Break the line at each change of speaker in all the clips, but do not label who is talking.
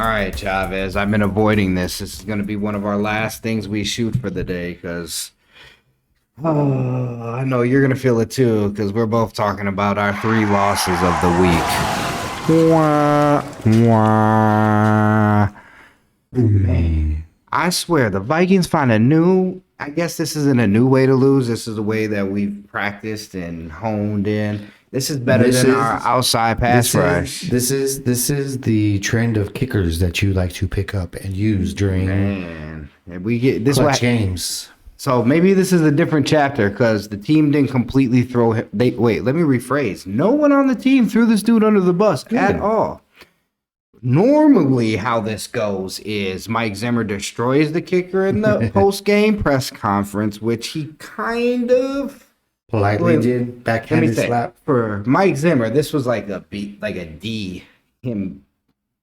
All right, Chavez. I've been avoiding this. This is going to be one of our last things we shoot for the day because I know you're going to feel it too because we're both talking about our 3 losses of the week. Wah, wah. Man, I swear the Vikings find I guess this isn't a new way to lose. This is a way that we've practiced and honed in. This is better than our outside pass rush.
This is the trend of kickers that you like to pick up and use during
we get this
clutch games.
So maybe this is a different chapter because the team didn't completely throw him. Wait, let me rephrase. No one on the team threw this dude under the bus at all. Normally, how this goes is Mike Zimmer destroys the kicker in the post-game press conference, which he kind of
politely did backhanded slap.
For Mike Zimmer, this was like a D, him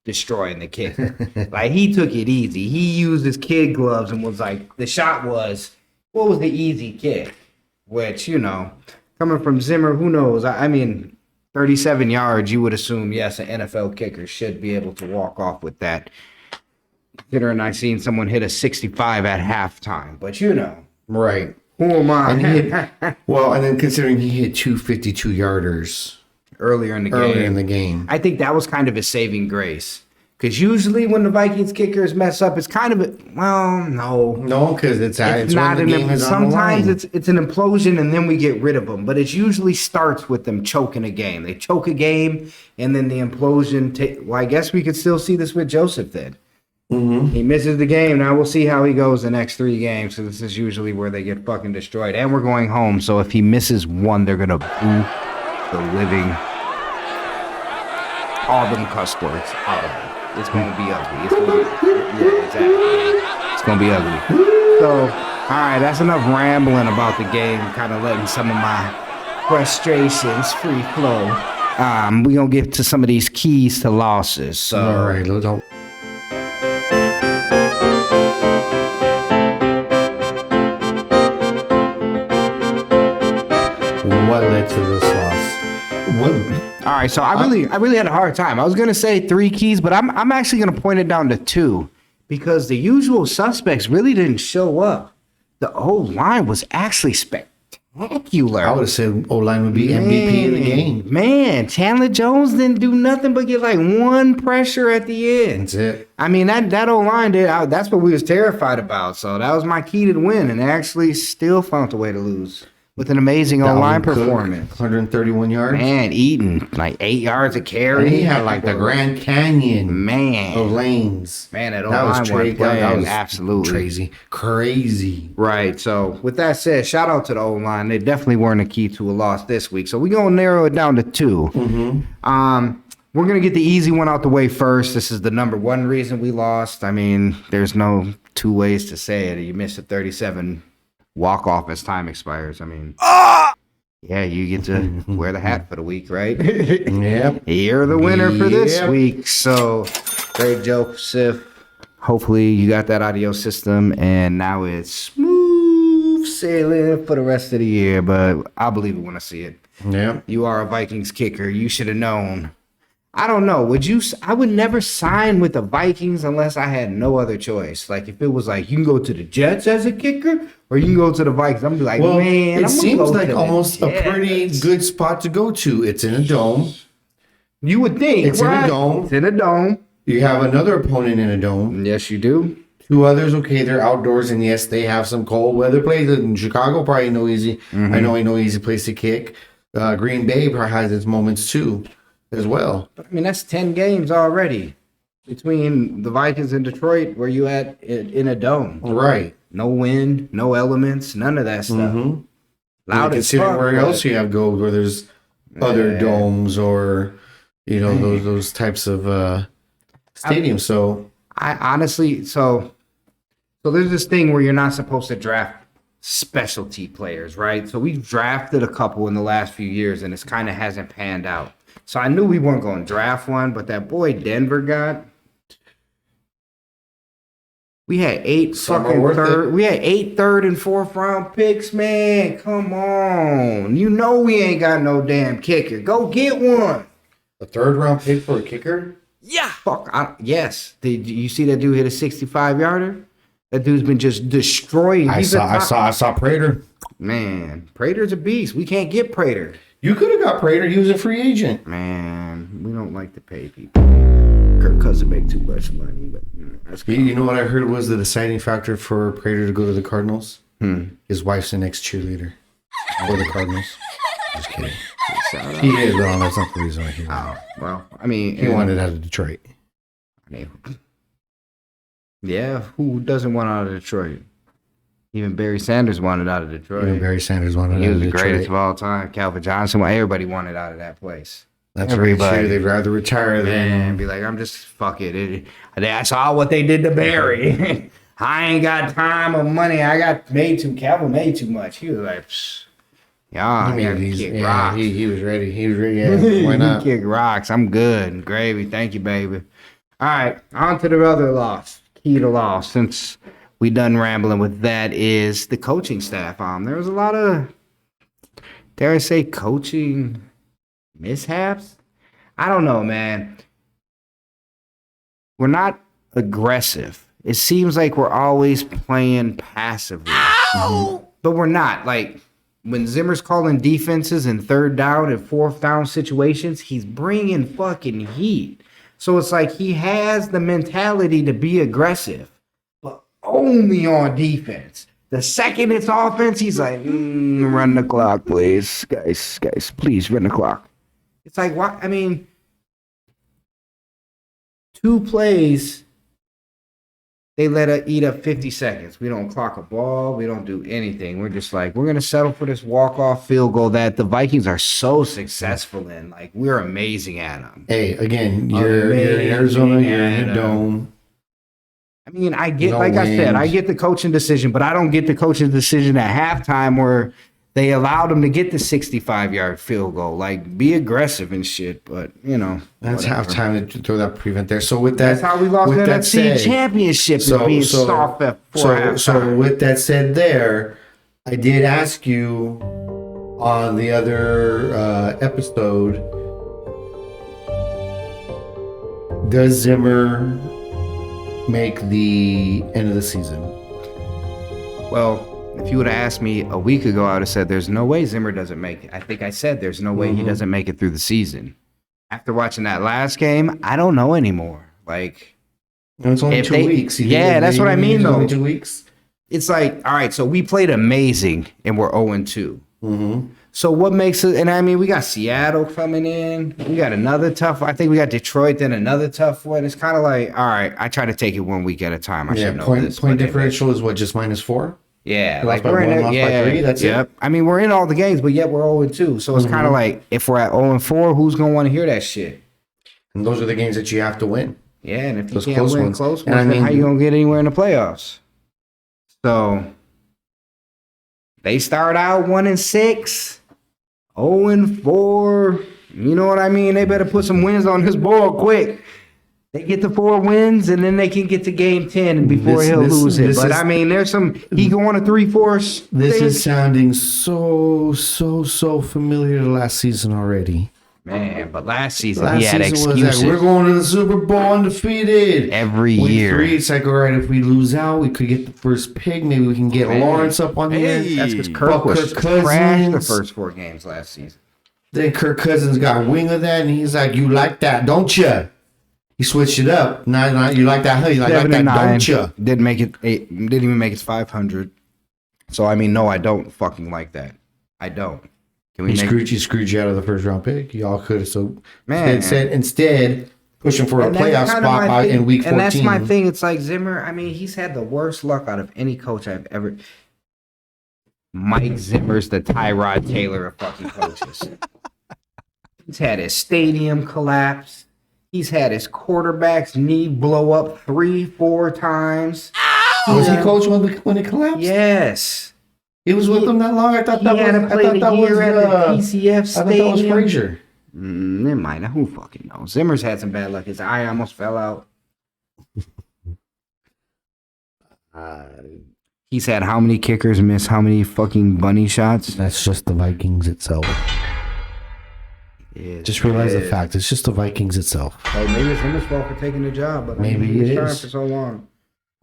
destroying the kicker. Like, he took it easy. He used his kid gloves and was like, the shot was, what was the easy kick? Which, coming from Zimmer, who knows? I mean, 37 yards, you would assume, yes, an NFL kicker should be able to walk off with that. Considering I seen someone hit a 65 at halftime. But,
Right.
Who am I?
And then considering he hit 2 52-yarders
earlier in the game. I think that was kind of his saving grace. Because usually when the Vikings kickers mess up, it's kind of no.
No, because it's
not
when the game is on the line.
Sometimes it's an implosion and then we get rid of them. But it usually starts with them choking a game. They choke a game and then the implosion. Well, I guess we could still see this with Joseph then.
Mm-hmm.
He misses the game. Now we'll see how he goes the next 3 games. So this is usually where they get fucking destroyed. And we're going home. So if he misses one, they're going to boo the living, all them cuss words out of him. It's going to be ugly. It's going to be ugly. So, all right, that's enough rambling about the game, kind of letting some of my frustrations free flow. We're going to get to some of these keys to losses. So,
all right, don't. What led to this loss?
All right, so I really had a hard time. I was gonna say 3 keys, but I'm actually gonna point it down to 2 because the usual suspects really didn't show up. The O-line was actually spectacular.
I would have said O-line would be MVP in the game.
Man, Chandler Jones didn't do nothing but get like 1 pressure at the end.
That's it.
I mean, that O-line did. That's what we was terrified about. So that was my key to the win, and actually still found a way to lose. With an amazing O-line performance.
131 yards.
Man, Eaton, like 8 yards a carry.
And he had like the Grand Canyon
of
lanes.
Man, that O-line was playing absolutely
crazy.
Right, so with that said, shout out to the O-line. They definitely weren't a key to a loss this week. So we're going to narrow it down to 2.
Mm-hmm.
We're going to get the easy one out the way first. This is the number 1 reason we lost. I mean, there's no 2 ways to say it. You missed a 37 walk off as time expires. I mean, yeah, you get to wear the hat for the week, right?
Yep.
You're the winner for this week. So, great Joseph. Hopefully, you got that audio system, and now it's smooth sailing for the rest of the year. But I believe it when I see it.
Yeah.
You are a Vikings kicker. You should have known. I don't know. I would never sign with the Vikings unless I had no other choice. Like, if it was like, you can go to the Jets as a kicker or you can go to the Vikings. I'm like, man,
it seems like almost a pretty good spot to go to. It's in a dome.
You would think,
it's
right?
In a dome.
It's in a dome.
You have another opponent in a dome.
Yes, you do.
2 others, okay, they're outdoors, and yes, they have some cold weather places. In Chicago, probably no easy.
Mm-hmm.
I know easy place to kick. Green Bay probably has its moments too, as well.
But I mean, that's 10 games already between the Vikings and Detroit where you at in a dome.
Right.
No wind, no elements, none of that stuff.
Mm-hmm.
Loud as fuck.
Where else you have gold where there's other domes or, those types of stadiums. So
I honestly, so there's this thing where you're not supposed to draft specialty players, right? So we've drafted a couple in the last few years and it's kind of hasn't panned out. So I knew we weren't going to draft one, but that boy Denver got, we had 8 third and fourth round picks, man. Come on. You know we ain't got no damn kicker. Go get one.
A 3rd round pick for a kicker?
Yeah. Fuck. Yes. Did you see that dude hit a 65-yarder? That dude's been just destroying.
I saw Prater.
Man, Prater's a beast. We can't get Prater.
You could have got Prater. He was a free agent.
Man, we don't like to pay people. Kirk Cousins make too much money, but that's cool.
You know what I heard was the deciding factor for Prater to go to the Cardinals? His wife's an ex-cheerleader for the Cardinals. Just kidding. He is, but that's not the reason why he wanted.
Oh, well, I mean,
he wanted out of Detroit.
I mean, yeah, who doesn't want out of Detroit? Even Barry Sanders wanted out of Detroit.
He was
the greatest of all time. Calvin Johnson, everybody wanted out of that place.
That's everybody. They'd rather retire than
be like, I'm just fuck it. I saw what they did to Barry. I ain't got time or money. I got Calvin made too much. He was like, rocks.
He was ready. He was ready. Yeah, why not?
Kick rocks. I'm good. Gravy. Thank you, baby. All right, on to the other loss. Key to loss. Since we done rambling with that is the coaching staff. There was a lot of, dare I say, coaching mishaps. I don't know, man. We're not aggressive. It seems like we're always playing passively. But we're not. Like, when Zimmer's calling defenses in third down and fourth down situations, he's bringing fucking heat. So it's like he has the mentality to be aggressive, but only on defense. The second it's offense, he's like, run the clock, please. Guys, please run the clock. It's like, what? I mean, 2 plays, they let us eat up 50 seconds. We don't clock a ball. We don't do anything. We're just like, we're going to settle for this walk-off field goal that the Vikings are so successful in. Like, we're amazing at them.
Hey, again, you're in Arizona. You're in a dome.
I mean, I get, I said, I get the coaching decision, but I don't get the coaching decision at halftime where they allowed them to get the 65-yard field goal. Like, be aggressive and shit, but,
That's halftime to throw that prevent there. So with that,
that's how we lost the NFC championship, being soft at halftime.
So with that said there, I did ask you on the other episode, does Zimmer make the end of the season?
Well, if you would have asked me a week ago, I would have said there's no way Zimmer doesn't make it. I think I said there's no way he doesn't make it through the season. After watching that last game, I don't know anymore. Like,
it's only 2 weeks.
That's what I mean, though.
Only 2 weeks.
It's like, all right, so we played amazing and we're 0-2. So what makes it? And I mean, we got Seattle coming in. We got another tough. I think we got Detroit, then another tough one. It's kind of like, all right, I try to take it 1 week at a time. I should know this.
Point differential is what, just -4?
Yeah,
like we're in by 3. That's it.
I mean, we're in all the games, but yet we're 0-2. So it's kind of like, if we're at 0-4, who's gonna want to hear that shit?
And those are the games that you have to win.
Yeah, and if you can't win close ones, then how you gonna get anywhere in the playoffs? So they start out 1-6, 0-4. You know what I mean? They better put some wins on this board quick. They get the 4 wins, and then they can get to game 10 before he'll lose it. But I mean, there's some. He go on a 3-4.
This is sounding so familiar to last season already.
Man, but last season he had excuses.
Was like, we're going to the Super Bowl undefeated
every year.
Week 3, it's like, all right, if we lose out, we could get the first pick. Maybe we can get Lawrence up on here.
That's because Kirk crashed the first 4 games last season.
Then Kirk Cousins got wing of that, and he's like, "You like that, don't you?" He switched it up. Not you like that, huh? You like that, don't you?
Didn't make it 8. Didn't even make it 500. So I mean, no, I don't fucking like that. I don't.
He screwed you out of the first round pick. Y'all could have instead pushing for a playoff spot in week 14.
And that's my thing. It's like Zimmer. I mean, he's had the worst luck out of any coach I've ever. Mike Zimmer's the Tyrod Taylor of fucking coaches. He's had his stadium collapse. He's had his quarterback's knee blow up 3-4 times.
Was he coach when it collapsed?
Yes.
He was with them that long? I thought that was
at the PCF Stadium.
I thought that was Frazier.
Never mind. Who fucking knows? Zimmer's had some bad luck. His eye almost fell out. He's had how many kickers miss how many fucking bunny shots?
That's just the Vikings itself.
Yeah,
Just realize the fact. It's just the Vikings itself.
So maybe it's him as well for taking the job, but
Maybe
he was
it
trying
is.
for so long.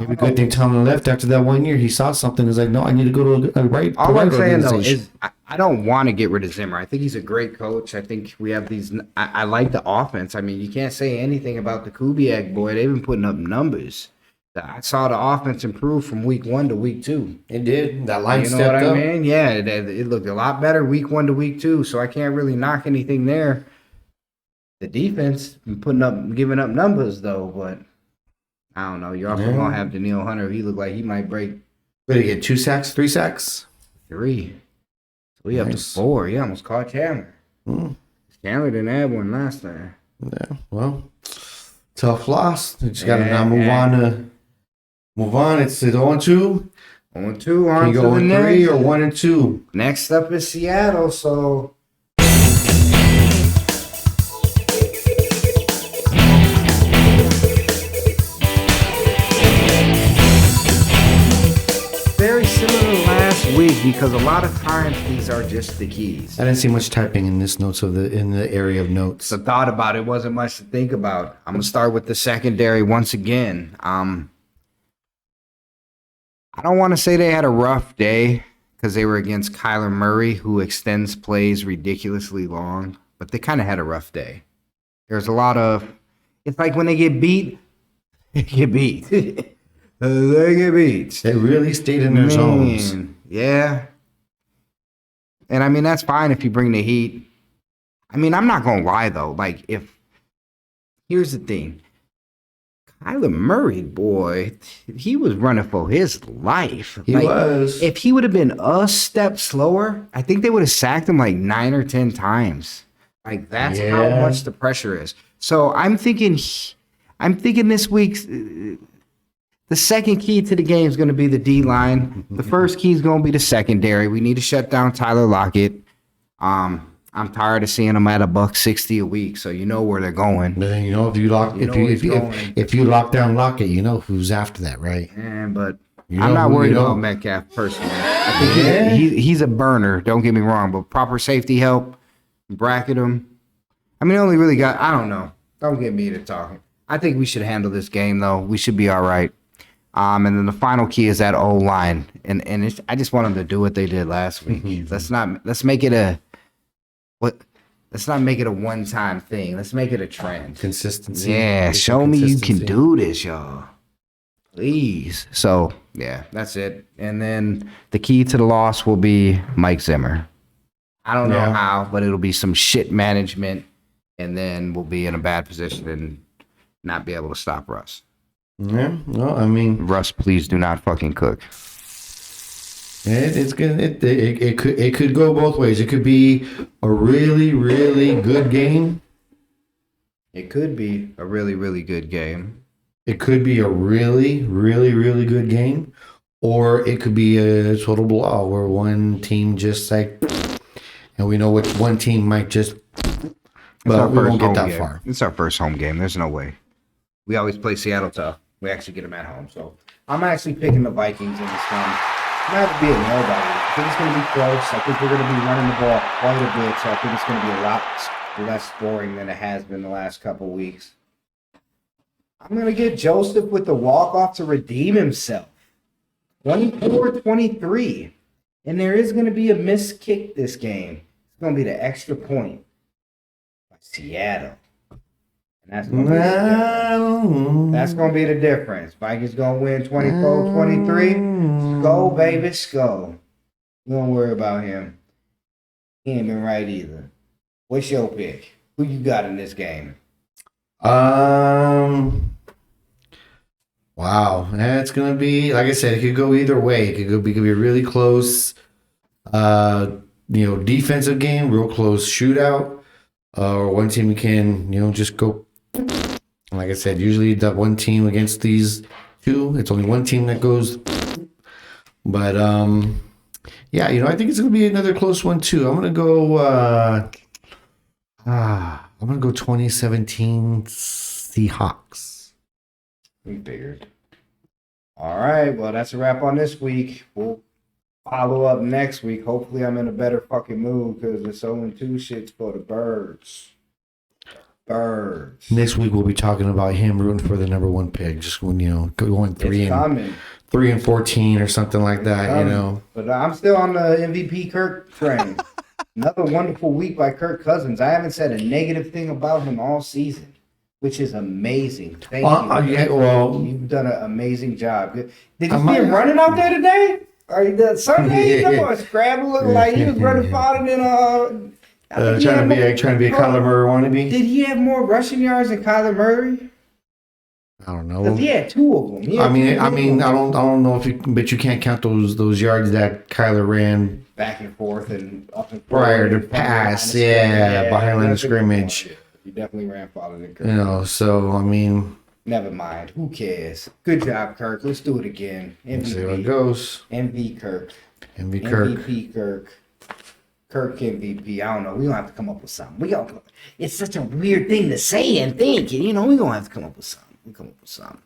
Maybe good thing Tomlin left after that 1 year. He saw something. He's like, no, I need to go to a right.
All I'm saying though
organization.
is I don't want to get rid of Zimmer. I think he's a great coach. I think we have these. I like the offense. I mean, you can't say anything about the Kubiak boy. They've been putting up numbers. I saw the offense improve from week 1 to week 2.
It did. That line
You know
stepped
what I
up.
mean? Yeah, it looked a lot better week 1 to week 2. So I can't really knock anything there. The defense been giving up numbers though, but I don't know. You're also gonna have Daniil Hunter. He looked like he might break
What did he get? 2 sacks? 3 sacks?
3. So we up to 4. He almost caught Chandler. Chandler didn't have one last time.
Yeah. Well, tough loss. We just gotta now move on. Move on. It's 0-2.
0-2 on
Can you
to
go
the
1-3
next.
or 1-2?
Next up is Seattle. So very similar to last week because a lot of times these are just the keys.
I didn't see much typing in this notes in the area of notes.
So thought about it, wasn't much to think about. I'm gonna start with the secondary once again. I don't want to say they had a rough day because they were against Kyler Murray, who extends plays ridiculously long, but they kind of had a rough day. There's a lot of, it's like when they get beat, they get beat. They get beat.
They really stayed in their zones.
Yeah. And I mean, that's fine if you bring the heat. I mean, I'm not going to lie, though. Like, here's the thing. Kyler Murray, boy, he was running for his life.
He was.
If he would have been a step slower, I think they would have sacked him like 9 or 10 times. Like, that's how much the pressure is. So I'm thinking this week's the second key to the game is going to be the D line. The first key is going to be the secondary. We need to shut down Tyler Lockett. I'm tired of seeing them at $160 a week, so you know where they're going.
You know, if you lock down Lockett, you know who's after that, right?
But I'm not worried about Metcalf personally. I think he's a burner. Don't get me wrong, but proper safety help, bracket him. I mean, they only really got. I don't know. Don't get me to talking. I think we should handle this game though. We should be all right. And then the final key is that O-line, and I just want them to do what they did last week. Let's not make it a one-time thing. Let's make it a trend.
Consistency.
Yeah, show me you can do this, y'all. Please. So, yeah, that's it. And then the key to the loss will be Mike Zimmer. I don't know how, but it'll be some shit management, and then we'll be in a bad position and not be able to stop Russ.
Yeah, no, I mean,
Russ, please do not fucking cook.
It's good. It could go both ways. It could be a really, really good game.
It could be a really, really good game.
It could be a really, really, really good game, or it could be a total blowout where one team just like, and we know which one team might just, but we won't get that far.
It's our first home game. There's no way. We always play Seattle tough. We actually get them at home. So I'm actually picking the Vikings in this one. It might have to be a nobody. I think it's going to be close. I think we're going to be running the ball quite a bit. So I think it's going to be a lot less scoring than it has been the last couple weeks. I'm going to get Joseph with the walk-off to redeem himself. 24-23. And there is going to be a missed kick this game. It's going to be the extra point by Seattle. And that's going to be the difference. That's going to be the difference. Vikings going to win 24-23. Go, baby, go. You don't worry about him. He ain't been right either. What's your pick? Who you got in this game?
Wow. That's going to be, like I said, it could go either way. It could be a really close, defensive game, real close shootout. Or one team can, just go. Like I said, usually that one team against these two, it's only one team that goes. But, I think it's going to be another close one, too. I'm going to go, 2017 Seahawks.
We figured. All right. Well, that's a wrap on this week. We'll Follow up next week. Hopefully, I'm in a better fucking mood because the 0-2 shit's for the birds. Birds.
Next week we'll be talking about him rooting for the number 1 pick. Just when going 3 and 14 or something like that.
But I'm still on the MVP Kirk train. Another wonderful week by Kirk Cousins. I haven't said a negative thing about him all season, which is amazing. Thank you.
Yeah, well,
you've done an amazing job. Did you see him running out there today? Or the Sunday? That boy scrambled looking like he was running farther than
trying to be a Kyler Murray wannabe.
Did he have more rushing yards than Kyler Murray?
I don't know.
Because he had 2 of them.
I don't know but you can't count those yards that Kyler ran
back and forth and up and
prior to pass. Behind line of scrimmage.
He definitely ran farther than Kirk.
So
never mind. Who cares? Good job, Kirk. Let's do it again. MVP.
See how it goes.
MVP Kirk.
MVP
Kirk. Kirk MVP. I don't know. We gonna have to come up with something. It's such a weird thing to say and think. We gonna have to come up with something.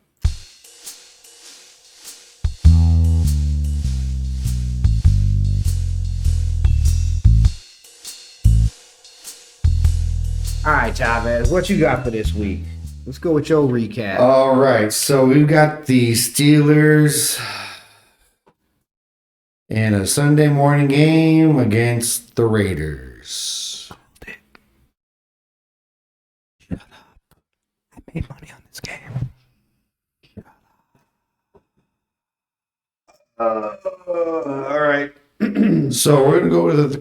All right, Chavez, what you got for this week? Let's go with your recap.
All right, so we've got the Steelers in a Sunday morning game against the Raiders.
Shut up. I made money on this game. All right.
So we're gonna go to the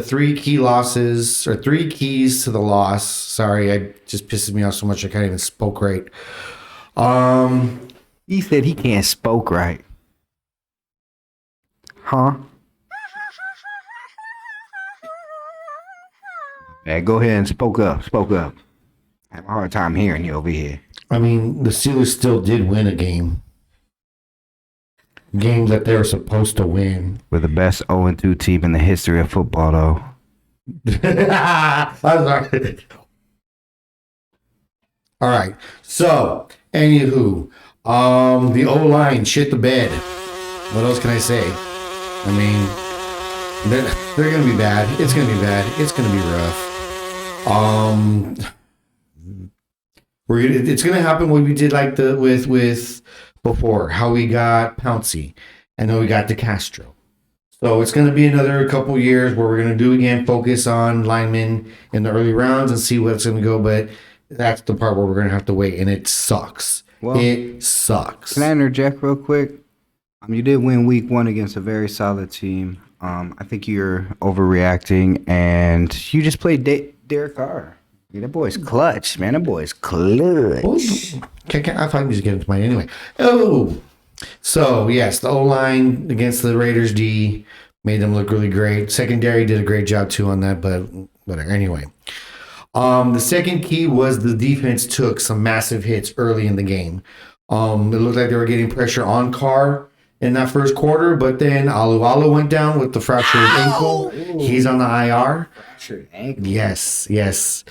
three key losses, or 3 keys to the loss. Sorry, it just pisses me off so much I can't even spoke right.
He said he can't spoke right. Huh? Hey, go ahead and spoke up. I have a hard time hearing you over here.
I mean, the Steelers still did win a game. Game that they were supposed to win.
We're the best 0-2 team in the history of football, though.
I'm sorry. All right. So, anywho, the O-line shit the bed. What else can I say? I mean, they're gonna be bad. It's gonna be bad. It's gonna be rough. It's gonna happen what we did like with before, how we got Pouncey, and then we got DeCastro. So it's gonna be another couple years where we're gonna do again, focus on linemen in the early rounds and see what's gonna go. But that's the part where we're gonna have to wait, and it sucks.
Well,
it sucks.
Can I interject real quick? You did win week 1 against a very solid team. I think you're overreacting, and you just played Derek Carr. That boy's clutch, man. That boy's clutch.
I thought he was getting to mine anyway. Oh, so yes, the O-line against the Raiders D made them look really great. Secondary did a great job too on that, but whatever. Anyway, the second key was the defense took some massive hits early in the game. It looked like they were getting pressure on Carr in that first quarter, but then Alu went down with the fractured ankle. He's on the IR.
Fractured ankle?
Yes.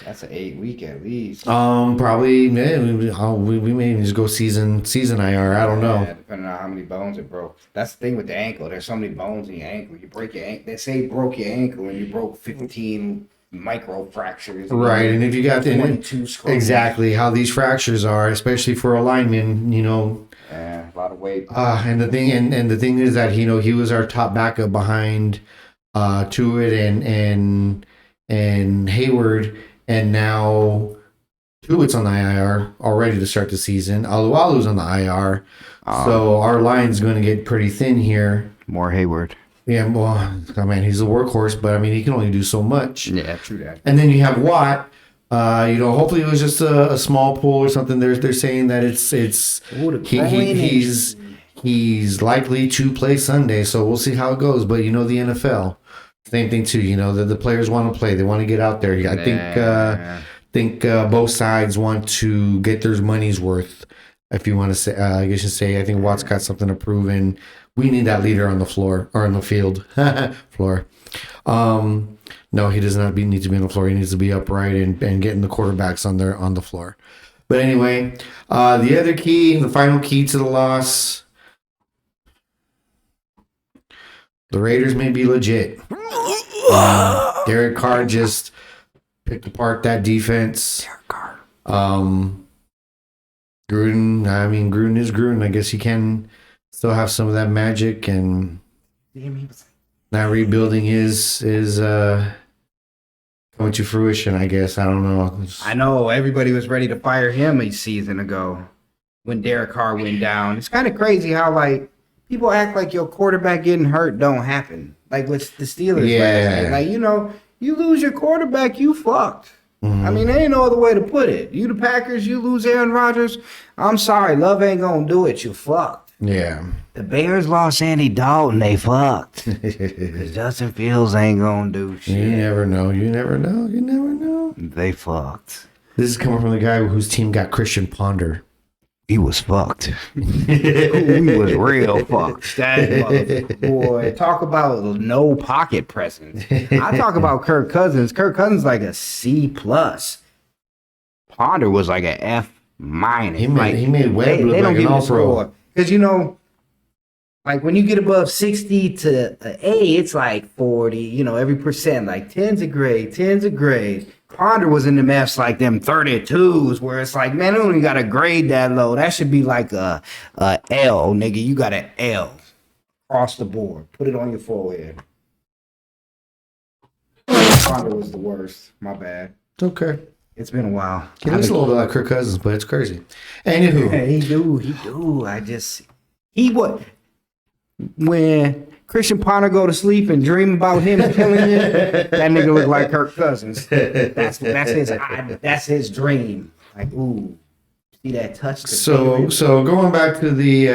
That's an 8-week at least.
Probably, we may just go season IR. I don't know.
Depending on how many bones it broke. That's the thing with the ankle. There's so many bones in your ankle. You break your ankle. They say you broke your ankle and you broke 15 micro fractures.
Right, and if you got
22 screws.
Exactly how these fractures are, especially for a lineman,
Yeah, a lot of weight.
And the thing is that he was our top backup behind Tuitt and Hayward, and now Tuitt's on the IR already to start the season. Alualu's on the IR, so our line's going to get pretty thin here.
More Hayward.
Yeah, well, I mean, he's a workhorse, but I mean, he can only do so much.
Yeah, true that.
And then you have Watt. Hopefully it was just a small pull or something. They're saying that he's likely to play Sunday, so we'll see how it goes. But the NFL, same thing too. The players want to play; they want to get out there. I think both sides want to get their money's worth. If you want to say, I guess you say, I think Watt's got something to prove, and we need that leader on the floor or on the field floor. No, he does not need to be on the floor. He needs to be upright and getting the quarterbacks on the floor. But anyway, the final key to the loss The Raiders may be legit. Derek Carr just picked apart that defense. Gruden is Gruden. I guess he can still have some of that magic, and not rebuilding is coming to fruition, I guess. I don't know.
I know everybody was ready to fire him a season ago when Derek Carr went down. It's kind of crazy how like people act like your quarterback getting hurt don't happen. Like with the Steelers last night. Like, you know, you lose your quarterback, you fucked.
Mm-hmm.
I mean, there ain't no other way to put it. You the Packers, you lose Aaron Rodgers. I'm sorry, Love ain't gonna do it. You fucked.
Yeah.
The Bears lost Andy Dalton. They fucked. Because Justin Fields ain't gonna do shit.
You never know. You never know. You never know.
They fucked.
This is coming from the guy whose team got Christian Ponder.
He was fucked. He was real fucked. That boy, talk about no pocket presence. I talk about Kirk Cousins. Kirk Cousins like a C+. Ponder was like a F-. He
made Webb look like an all-pro.
Because, you know, like when you get above 60 to A, it's like 40, you know, every percent. Like 10's a grade, 10's a grade. Ponder was in the F's like them 32s, where it's like, man, I don't even got a grade that low. That should be like a L, nigga. You got an L across the board. Put it on your forehead. Ponder was the worst. My bad.
It's okay.
It's been a while.
He looks a little bit like Kirk Cousins, but it's crazy. Anywho.
Yeah, he do. When Christian Ponder go to sleep and dream about him killing you, that nigga look like Kirk Cousins. That's his dream. Like, ooh, see that touch.
So going back to the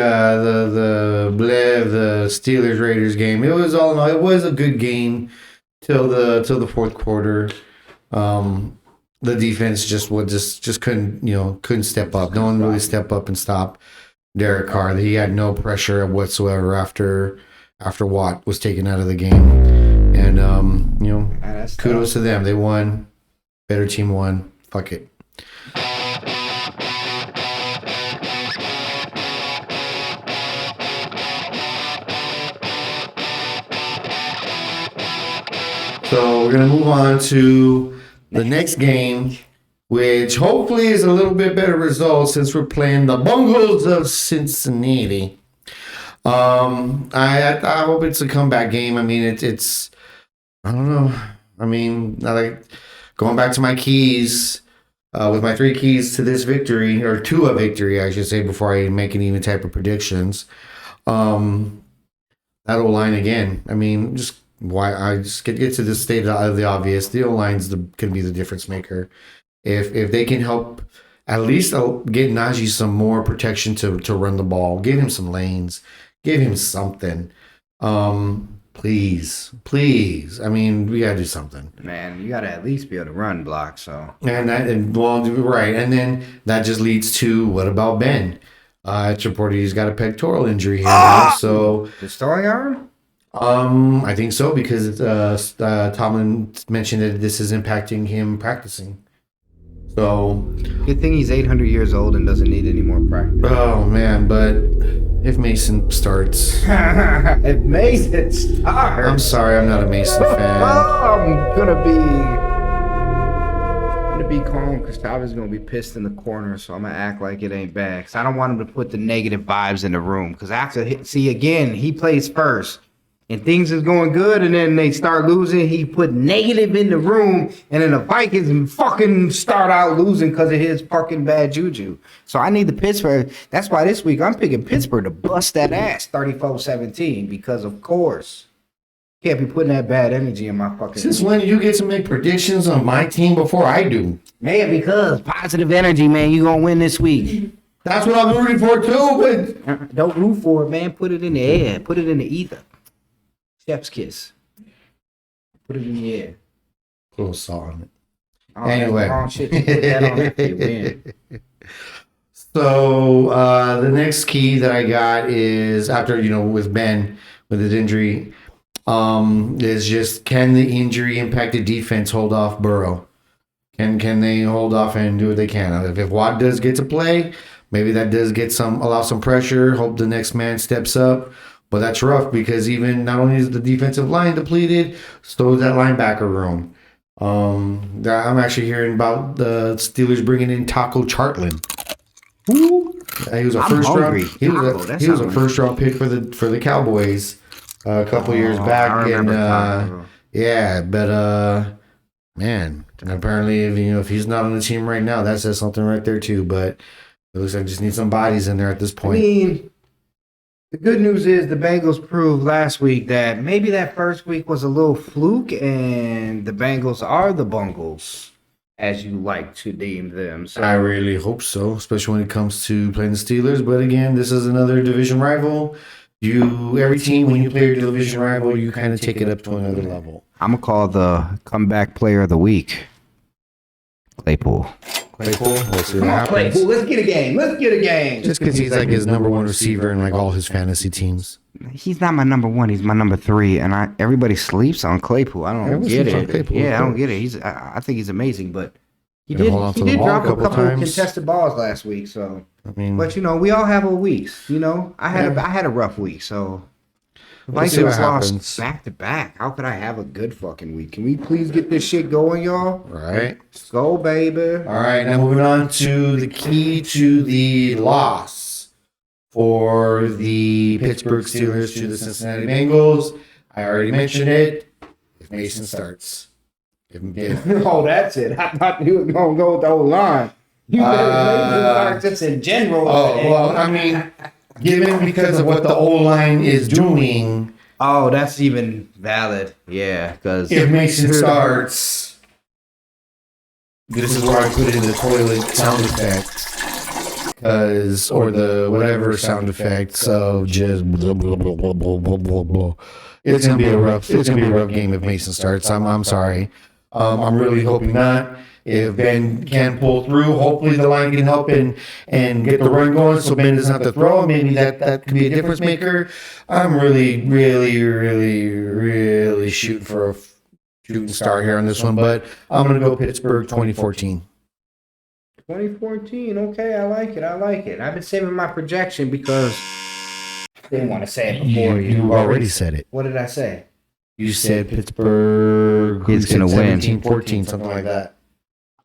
Steelers Raiders game, it was all in all, it was a good game till the fourth quarter. The defense just couldn't step up. No one really stepped up and stop Derek Carr. He had no pressure whatsoever after Watt was taken out of the game. And kudos to them. They won. Better team won. Fuck it. So we're gonna move on to the next game, which hopefully is a little bit better result since we're playing the Bungles of Cincinnati. I hope it's a comeback game. I mean, it's I don't know. I mean, like going back to my keys with my 3 keys to this victory, or to a victory, I should say, before I make any even type of predictions. That O-line again. I mean, just why I just get to the state of the obvious. The O-line's can be the difference maker. If they can help at least get Najee some more protection to run the ball, give him some lanes, give him something. Please. I mean, we gotta do something.
Man, you gotta at least be able to run block. So
right, and then that just leads to what about Ben? It's reported he's got a pectoral injury here now. So
the throwing arm.
I think so because Tomlin mentioned that this is impacting him practicing. So
good thing he's 800 years old and doesn't need any more practice.
Oh man, but if Mason starts,
if Mason starts,
I'm sorry, I'm not a Mason fan.
I'm gonna be calm because Tavi's gonna be pissed in the corner, so I'm gonna act like it ain't bad. Cause I don't want him to put the negative vibes in the room. Cause he plays first. And things is going good, and then they start losing. He put negative in the room, and then the Vikings fucking start out losing because of his fucking bad juju. So I need the Pittsburgh. That's why this week I'm picking Pittsburgh to bust that ass 34-17 because, of course, can't be putting that bad energy in my fucking.
Since when do you get to make predictions on my team before I do?
Man, because positive energy, man. You gonna win this week.
That's what I'm rooting for too. But
don't root for it, man. Put it in the air. Put it in the ether. Chef's kiss. Put it in the air.
A little salt on it.
Anyway. Shit, you put that on after you win.
So the next key that I got is after, with Ben with his injury, is just can the injury impacted defense hold off Burrow? Can they hold off and do what they can? If Watt does get to play, maybe that does allow some pressure. Hope the next man steps up. But that's rough because even not only is the defensive line depleted, so is that linebacker room. I'm actually hearing about the Steelers bringing in Taco Chartland.
Who?
He was a
I'm
first
hungry.
round. He was a first round pick for the Cowboys a couple years back,
I remember Taco.
yeah, but man, apparently if he's not on the team right now, that says something right there too. But it looks like I just need some bodies in there at this
I
point.
mean, the good news is the Bengals proved last week that maybe that first week was a little fluke, and the Bengals are the Bungles, as you like to deem them. So
I really hope so, especially when it comes to playing the Steelers. But again, this is another division rival. Every team, when you play your division rival, you kind of take it up to another level.
I'm gonna call the comeback player of the week Claypool.
We'll see
Come
what
on,
happens.
Claypool. Let's get a game. Let's get a game.
Just because he's like his number one receiver in like all his fantasy teams.
He's not my number one. He's my number three, and everybody sleeps on Claypool. I don't
Everyone
get
sleeps on
it.
Claypool,
Yeah,
of
I don't
course.
get it. I think he's amazing, but he
Gonna
did
hold on
he
to the
did
ball
drop
a
a
couple
couple of
times.
contested balls last week. So,
I mean,
but we all have our weeks. I had a rough week. So,
we'll see what
Vikings
happens.
lost back to back. How could I have a good fucking week? Can we please get this shit going, y'all?
Right.
Let's go, baby.
All right, now moving on to the key to the loss for the Pittsburgh Steelers to the Cincinnati Bengals. I already mentioned it. If Mason starts.
Oh, that's it. I thought you were gonna go with the whole line. You said just in general.
Oh, well, I mean, given because of what the O-line is doing,
Oh, that's even valid. Yeah, because
if Mason starts, this is where I put in the toilet sound effects. Or the whatever sound effects of just blah, blah, blah, blah, blah, blah, blah, blah. It's gonna be a rough game if Mason starts. I'm sorry. I'm really hoping not. If Ben can pull through, hopefully the line can help and get the run going so Ben doesn't have to throw. Maybe that could be a difference maker. I'm really, really, really, really shooting for a shooting star here on this one, but I'm going to go Pittsburgh 2014.
2014. Okay, I like it. I've been saving my projection because I didn't want to say it before
You already said it.
What did I say?
You said Pittsburgh
Is gonna win.
17-14, something like that.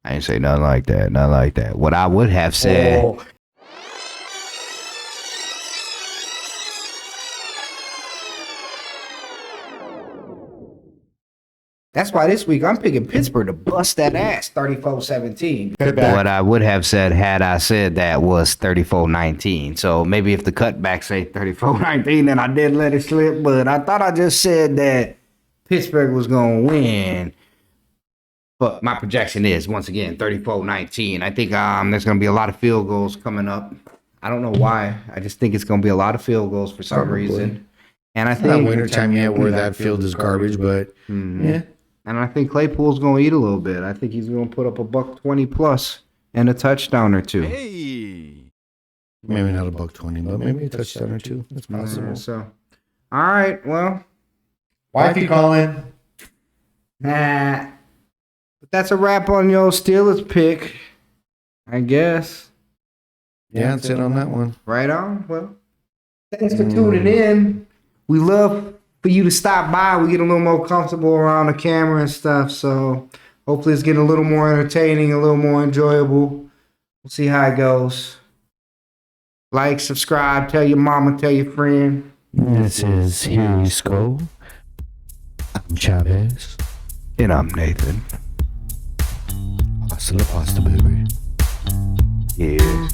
I didn't say nothing like that. What I would have said.
Oh,
That's why this week I'm picking Pittsburgh to bust that ass 34-17.
Cutback.
What I would have said had I said that was 34-19. So maybe if the cutback say 34-19, then I did let it slip. But I thought I just said that Pittsburgh was going to win. But my projection is, once again, 34-19. I think there's going to be a lot of field goals coming up. I don't know why. I just think it's going to be a lot of field goals for some
Probably.
reason. And I
It's not
think
winter time yet where that field is garbage, but yeah.
And I think Claypool's going to eat a little bit. I think he's going to put up a $120 plus and a touchdown or two.
Maybe not a $120, but maybe a touchdown or two. That's possible.
So, all right. Well,
Wifey calling.
nah. But that's a wrap on your Steelers pick, I guess.
Yeah, that's it on that one.
Right on. Well, thanks for tuning in. We love for you to stop by. We get a little more comfortable around the camera and stuff. So hopefully it's getting a little more entertaining, a little more enjoyable. We'll see how it goes. Like, subscribe, tell your mama, tell your friend.
This is Here You Go. I'm Chavez.
And I'm Nathan.
Hasta la pasta, baby.
Yeah.